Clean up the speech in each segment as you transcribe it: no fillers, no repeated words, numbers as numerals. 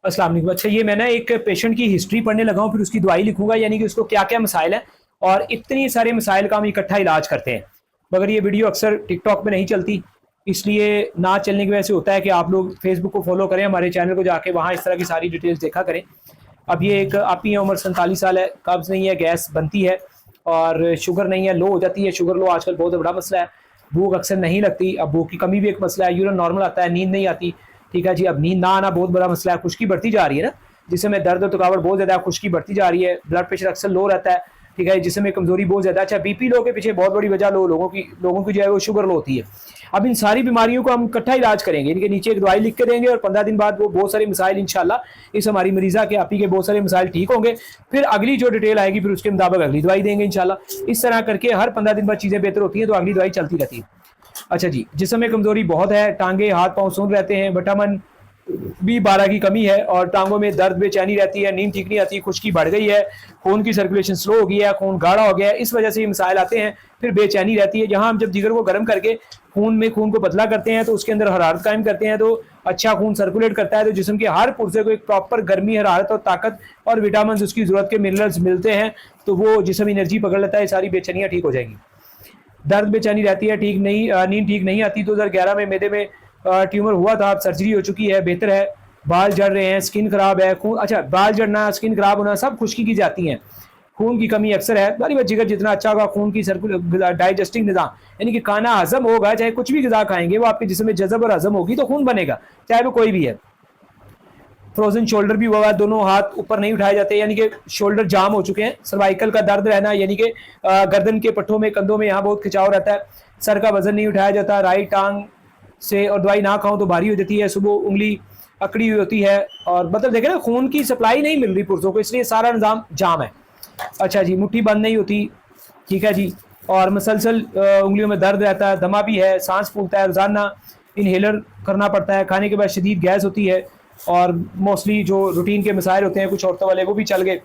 अस्सलाम वालेकुम। अच्छा, ये मैं ना एक पेशेंट की हिस्ट्री पढ़ने लगा हूँ, फिर उसकी दवाई लिखूंगा, यानी कि उसको क्या क्या मसाइल हैं और इतनी सारे मसाइल का हम इकट्ठा इलाज करते हैं। मगर ये वीडियो अक्सर टिकटॉक पे नहीं चलती, इसलिए ना चलने की वजह से होता है कि आप लोग फेसबुक को फॉलो करें, हमारे चैनल को जाके वहाँ इस तरह की सारी डिटेल्स देखा करें। अब ये एक आपकी है, उम्र 47 साल है, कब्ज़ नहीं है, गैस बनती है और शुगर नहीं है, लो हो जाती है। शुगर लो आजकल बहुत बड़ा मसला है। भूख अक्सर नहीं लगती, अब भूख की कमी भी एक मसला है। यूरिन नॉर्मल आता है, नींद नहीं आती। ठीक है जी, अब नींद ना आना बहुत बड़ा मसला है। खुश्की बढ़ती जा रही है ना, जिसमें दर्द और थकावट बहुत ज़्यादा है, खुश्की बढ़ती जा रही है। ब्लड प्रेशर अक्सर लो रहता है। ठीक है, जिसमें कमजोरी बहुत ज़्यादा। अच्छा, बीपी लो के पीछे बहुत बड़ी वजह लोगों की जो है वो शुगर लो होती है। अब इन सारी बीमारियों को हम इकट्ठा इलाज करेंगे, इनके नीचे एक दवाई लिख के देंगे और 15 दिन बाद वो बहुत सारे मसाइल इंशाल्लाह इस हमारी मरीज़ा के आपी के बहुत सारे मसाइल ठीक होंगे। फिर अगली जो डिटेल आएगी फिर उसके मुताबिक अगली दवाई देंगे इंशाल्लाह। इस तरह करके हर 15 दिन बाद चीज़ें बेहतर होती हैं तो अगली दवाई चलती रहती है। अच्छा जी, जिस्म में कमजोरी बहुत है, टांगे हाथ पांव सून रहते हैं, विटामिन B12 की कमी है और टांगों में दर्द बेचैनी रहती है, नींद ठीक नहीं आती, खुश्की बढ़ गई है, खून की सर्कुलेशन स्लो हो गई है, खून गाढ़ा हो गया है, इस वजह से ये मसाइल आते हैं। फिर बेचैनी रहती है। जहां हम जब जिगर को गर्म करके खून को पतला करते हैं तो उसके अंदर हरारत कायम करते हैं, तो अच्छा खून सर्कुलेट करता है, तो जिस्म के हर पुर्जे को एक प्रॉपर गर्मी, हरारत और ताकत और विटामिन उसकी जरूरत के मिनरल्स मिलते हैं, तो वो जिस्म एनर्जी पकड़ लेता है, सारी बेचैनियाँ ठीक हो जाएंगी। दर्द बेचैनी रहती है, ठीक नहीं, नींद ठीक नहीं आती। 2011 में मेदे में ट्यूमर हुआ था, अब सर्जरी हो चुकी है, बेहतर है। बाल झड़ रहे हैं, स्किन खराब है, खून, अच्छा बाल झड़ना, स्किन खराब होना सब खुश्की की जाती हैं। खून की कमी अक्सर है। बारी बात, जिगर जितना अच्छा होगा, खून की डाइजेस्टिंग निज़ाम, यानी कि खाना हजम होगा, चाहे कुछ भी ग़िज़ा खाएंगे वो आपके जिस्म में जज़ब और हजम होगी तो खून बनेगा, चाहे वो कोई भी है। फ्रोजन शोल्डर भी हुआ, दोनों हाथ ऊपर नहीं उठाए जाते, यानी कि शोल्डर जाम हो चुके हैं। सर्वाइकल का दर्द रहना, यानी कि गर्दन के पट्टों में, कंधों में यहाँ बहुत खिंचाव रहता है। सर का वजन नहीं उठाया जाता राइट टांग से, और दवाई ना खाऊं तो भारी हो जाती है, सुबह उंगली अकड़ी हुई होती है, और मतलब देखें ना, खून की सप्लाई नहीं मिल रही पुर्जों को, इसलिए सारा निज़ाम जाम है। अच्छा जी, मुट्ठी बंद नहीं होती। ठीक है जी, और मसलसल उंगलियों में दर्द रहता है, दमा भी है, सांस फूलता है, रोजाना इनहेलर करना पड़ता है, खाने के बाद शदीद गैस होती है, और मोस्टली जो रूटीन के मसाइल होते हैं कुछ औरतों वाले वो भी चल गए।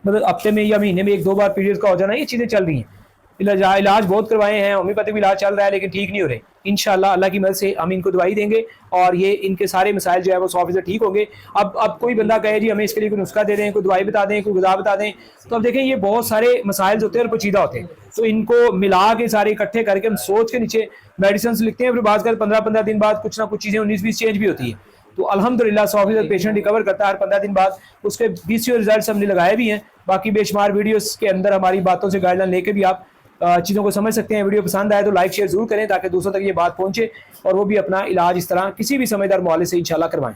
मतलब हफ्ते में या महीने में 1-2 बार पीरियड्स का हो जाना, ये चीज़ें चल रही हैं। इलाज बहुत करवाए हैं, होम्योपैथिक इलाज चल रहा है, लेकिन ठीक नहीं हो रहे। इंशाल्लाह अल्लाह की मदद से हम इनको दवाई देंगे और ये इनके सारे मसाइल जो है वो 100% ठीक होंगे। अब कोई बंदा कहे जी हमें इसके लिए कोई नुस्खा दे दें, कोई दवाई बता दें, कोई ग़िज़ा बता दें, तो अब देखें ये बहुत सारे मसाइल होते हैं और पेचीदा होते हैं, तो इनको मिला के सारे इकट्ठे करके हम सोच के नीचे मेडिसिन लिखते हैं। फिर बात कर 15-15 दिन बाद कुछ ना कुछ चीज़ें 19-20 चेंज भी होती है, तो अल्हम्दुलिल्लाह 100% पेशेंट रिकवर करता है हर 15 दिन बाद। उसके 20 रिजल्ट हमने लगाए भी हैं। बाकी बेशुमार वीडियोस के अंदर हमारी बातों से गाइडलाइन लेके भी आप चीज़ों को समझ सकते हैं। वीडियो पसंद आए तो लाइक शेयर जरूर करें ताकि दूसरों तक ये बात पहुंचे और वो भी अपना इलाज इस तरह किसी भी समझदार मुआवजे से इंशाल्लाह करवाएं।